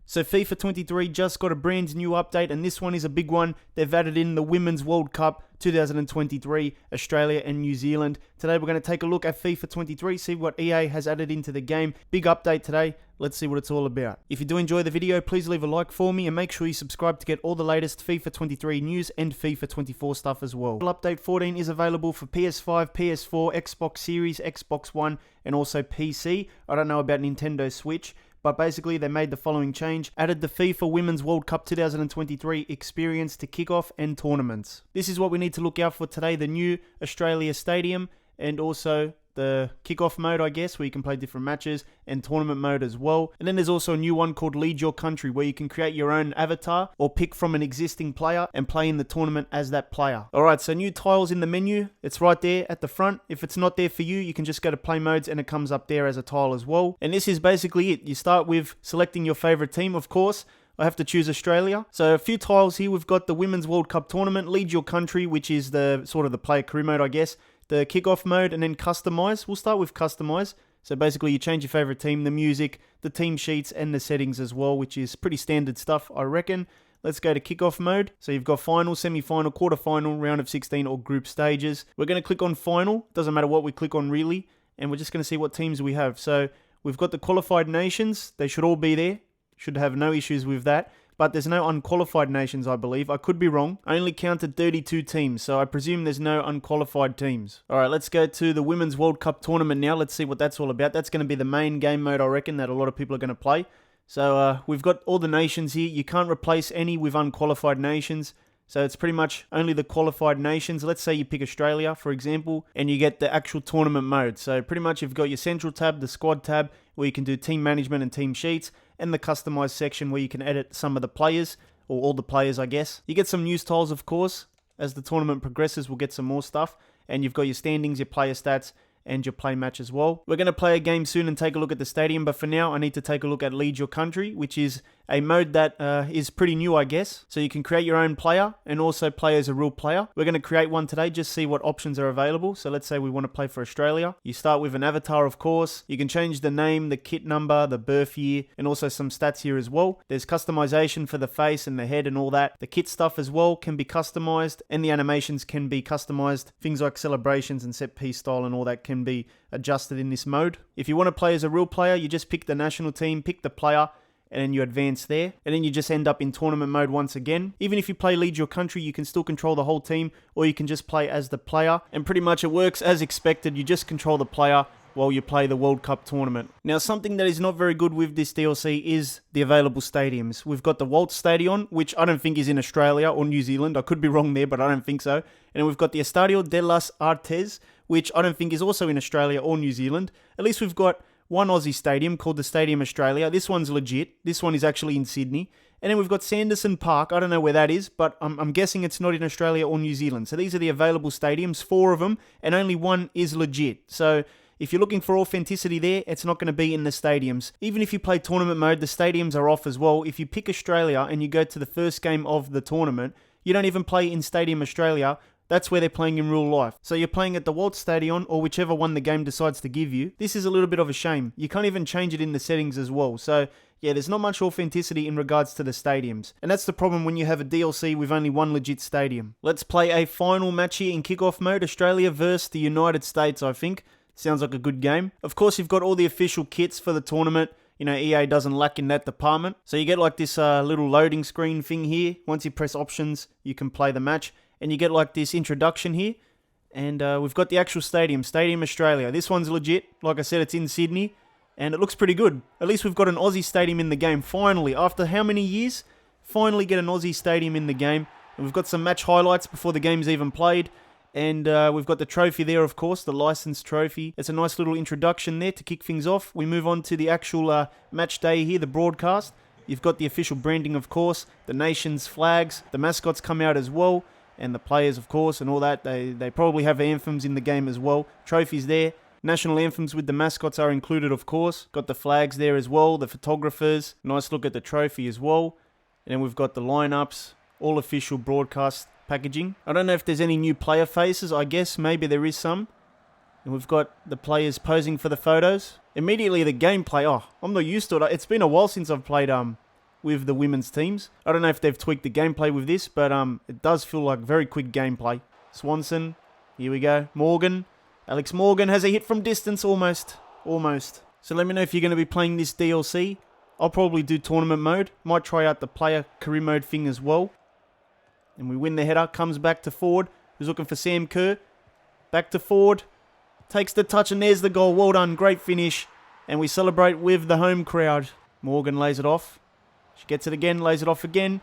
So FIFA 23 just got a brand new update, and this one is a big one. They've added in the Women's World Cup 2023, Australia and New Zealand. Today we're going to take a look at FIFA 23, see what EA has added into the game. Big update today. Let's see what it's all about. If you do enjoy the video, please leave a like for me and make sure you subscribe to get all the latest FIFA 23 news and FIFA 24 stuff as well. Update 14 is available for PS5, PS4, Xbox Series, Xbox One, and also PC. I don't know about Nintendo Switch. But basically, they made the following change. Added the FIFA Women's World Cup 2023 experience to kickoff and tournaments. This is what we need to look out for today. The new Australia Stadium and also the kickoff mode, I guess, where you can play different matches, and tournament mode as well. And then there's also a new one called Lead Your Country, where you can create your own avatar or pick from an existing player and play in the tournament as that player. Alright, so new tiles in the menu. It's right there at the front. If it's not there for you, you can just go to play modes and it comes up there as a tile as well. And this is basically it. You start with selecting your favorite team, of course. I have to choose Australia. So a few tiles here. We've got the Women's World Cup Tournament, Lead Your Country, which is the sort of the player career mode, I guess. The kickoff mode, and then customize. We'll start with customize. So basically you change your favorite team, the music, the team sheets, and the settings as well, which is pretty standard stuff, I reckon. Let's go to kickoff mode. So you've got final, semi-final, quarter-final, round of 16, or group stages. We're going to click on final. Doesn't matter what we click on really. And we're just going to see what teams we have. So we've got the qualified nations. They should all be there. Should have no issues with that. But there's no unqualified nations, I believe. I could be wrong. I only counted 32 teams, so I presume there's no unqualified teams. Alright, let's go to the Women's World Cup Tournament now. Let's see what that's all about. That's going to be the main game mode, I reckon, that a lot of people are going to play. So we've got all the nations here. You can't replace any with unqualified nations. So it's pretty much only the qualified nations. Let's say you pick Australia, for example, and you get the actual tournament mode. So pretty much you've got your central tab, the squad tab, where you can do team management and team sheets, and the customized section where you can edit some of the players, or all the players, I guess. You get some news tiles, of course. As the tournament progresses, we'll get some more stuff. And you've got your standings, your player stats, and your play match as well. We're going to play a game soon and take a look at the stadium, but for now I need to take a look at Lead Your Country, which is a mode that is pretty new, I guess. So you can create your own player and also play as a real player. We're going to create one today, just see what options are available. So let's say we want to play for Australia. You start with an avatar, of course. You can change the name, the kit number, the birth year, and also some stats here as well. There's customization for the face and the head and all that. The kit stuff as well can be customized, and the animations can be customized. Things like celebrations and set piece style and all that can be adjusted in this mode. If you want to play as a real player, you just pick the national team, pick the player, and then you advance there, and then you just end up in tournament mode once again. Even if you play Lead Your Country, you can still control the whole team, or you can just play as the player, and pretty much it works as expected. You just control the player while you play the World Cup tournament. Now, something that is not very good with this DLC is the available stadiums. We've got the Waltz Stadion, which I don't think is in Australia or New Zealand. I could be wrong there, but I don't think so. And then we've got the Estadio de las Artes, which I don't think is also in Australia or New Zealand. At least we've got one Aussie stadium called the Stadium Australia. This one's legit. This one is actually in Sydney. And then we've got Sanderson Park. I don't know where that is, but I'm guessing it's not in Australia or New Zealand. So these are the available stadiums, 4 of them, and only one is legit. So if you're looking for authenticity there, it's not going to be in the stadiums. Even if you play tournament mode, the stadiums are off as well. If you pick Australia and you go to the first game of the tournament, you don't even play in Stadium Australia. That's where they're playing in real life. So you're playing at the Waltz Stadion or whichever one the game decides to give you. This is a little bit of a shame. You can't even change it in the settings as well. So yeah, there's not much authenticity in regards to the stadiums. And that's the problem when you have a DLC with only one legit stadium. Let's play a final match here in kickoff mode. Australia versus the United States, I think. Sounds like a good game. Of course, you've got all the official kits for the tournament. You know, EA doesn't lack in that department. So you get like this little loading screen thing here. Once you press options, you can play the match. And you get like this introduction here. And we've got the actual stadium, Stadium Australia. This one's legit. Like I said, it's in Sydney. And it looks pretty good. At least we've got an Aussie stadium in the game. Finally, after how many years? Finally get an Aussie stadium in the game. And we've got some match highlights before the game's even played. And we've got the trophy there, of course, the license trophy. It's a nice little introduction there to kick things off. We move on to the actual match day here, the broadcast. You've got the official branding, of course, the nation's flags. The mascots come out as well. And the players, of course, and all that. They probably have anthems in the game as well. Trophies there. National anthems with the mascots are included, of course. Got the flags there as well, the photographers. Nice look at the trophy as well. And then we've got the lineups, all official broadcast packaging. I don't know if there's any new player faces. I guess maybe there is some. And we've got the players posing for the photos. Immediately the gameplay, I'm not used to it. It's been a while since I've played with the women's teams. I don't know if they've tweaked the gameplay with this, but it does feel like very quick gameplay. Swanson, here we go. Morgan, Alex Morgan has a hit from distance, almost. So let me know if you're going to be playing this DLC. I'll probably do tournament mode. Might try out the player career mode thing as well. And we win the header, comes back to Ford, who's looking for Sam Kerr. Back to Ford, takes the touch, and there's the goal. Well done, great finish. And we celebrate with the home crowd. Morgan lays it off. She gets it again, lays it off again.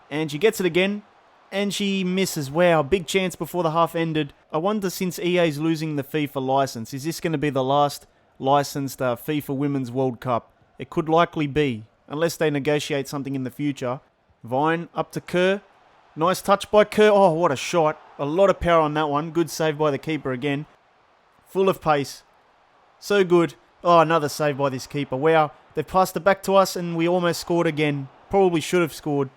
And she gets it again. And she misses. Wow, big chance before the half ended. I wonder, since EA's losing the FIFA license, is this going to be the last licensed FIFA Women's World Cup? It could likely be, unless they negotiate something in the future. Vine, up to Kerr. Nice touch by Kerr. Oh, what a shot. A lot of power on that one. Good save by the keeper again. Full of pace. So good. Oh, another save by this keeper. Wow. They've passed it back to us and we almost scored again. Probably should have scored.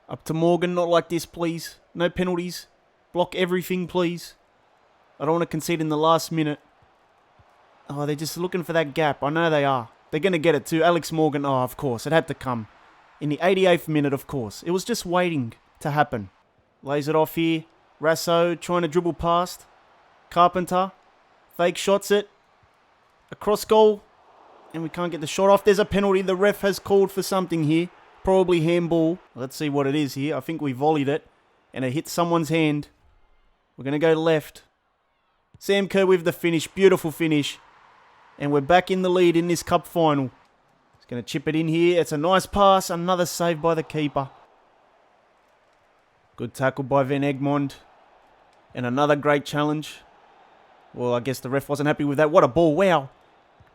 Up to Morgan. Not like this, please. No penalties. Block everything, please. I don't want to concede in the last minute. Oh, they're just looking for that gap. I know they are. They're going to get it too. Alex Morgan. Oh, of course. It had to come. In the 88th minute, of course. It was just waiting to happen. Lays it off here. Rasso trying to dribble past. Carpenter. Fake shots it. Across goal. And we can't get the shot off. There's a penalty. The ref has called for something here. Probably handball. Let's see what it is here. I think we volleyed it. And it hit someone's hand. We're going to go left. Sam Kerr with the finish. Beautiful finish. And we're back in the lead in this cup final. He's going to chip it in here. It's a nice pass. Another save by the keeper. Good tackle by Van Egmond. And another great challenge. Well, I guess the ref wasn't happy with that. What a ball. Wow.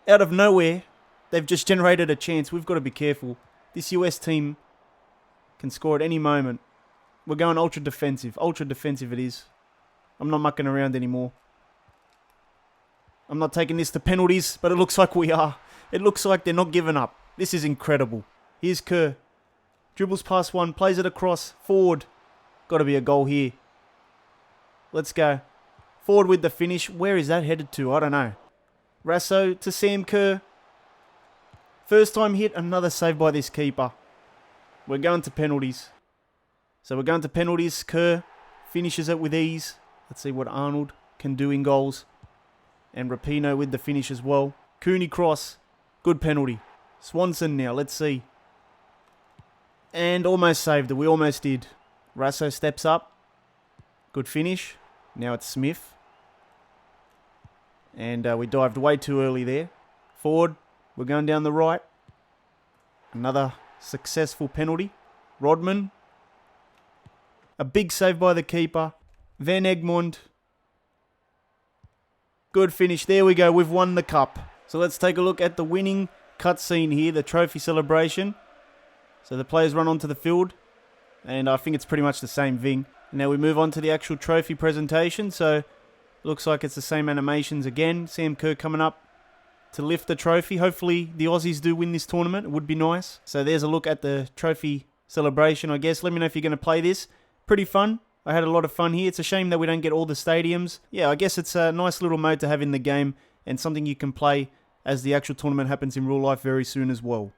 Out of nowhere, they've just generated a chance. We've got to be careful. This US team can score at any moment. We're going ultra defensive. Ultra defensive it is. I'm not mucking around anymore. I'm not taking this to penalties, but it looks like we are. It looks like they're not giving up. This is incredible. Here's Kerr. Dribbles past one, plays it across. Forward. Got to be a goal here. Let's go. Forward with the finish. Where is that headed to? I don't know. Rasso to Sam Kerr. First time hit, another save by this keeper. We're going to penalties. So we're going to penalties. Kerr finishes it with ease. Let's see what Arnold can do in goals. And Rapinoe with the finish as well. Cooney cross. Good penalty. Swanson now. Let's see. And almost saved it. We almost did. Rasso steps up. Good finish. Now it's Smith. And we dived way too early there. Forward. We're going down the right. Another successful penalty. Rodman. A big save by the keeper. Van Egmond. Good finish. There we go. We've won the cup. So let's take a look at the winning cutscene here. The trophy celebration. So the players run onto the field. And I think it's pretty much the same thing. Now we move on to the actual trophy presentation. So looks like it's the same animations again. Sam Kerr coming up to lift the trophy. Hopefully the Aussies do win this tournament. It would be nice. So there's a look at the trophy celebration, I guess. Let me know if you're going to play this. Pretty fun. I had a lot of fun here. It's a shame that we don't get all the stadiums. Yeah, I guess it's a nice little mode to have in the game and something you can play as the actual tournament happens in real life very soon as well.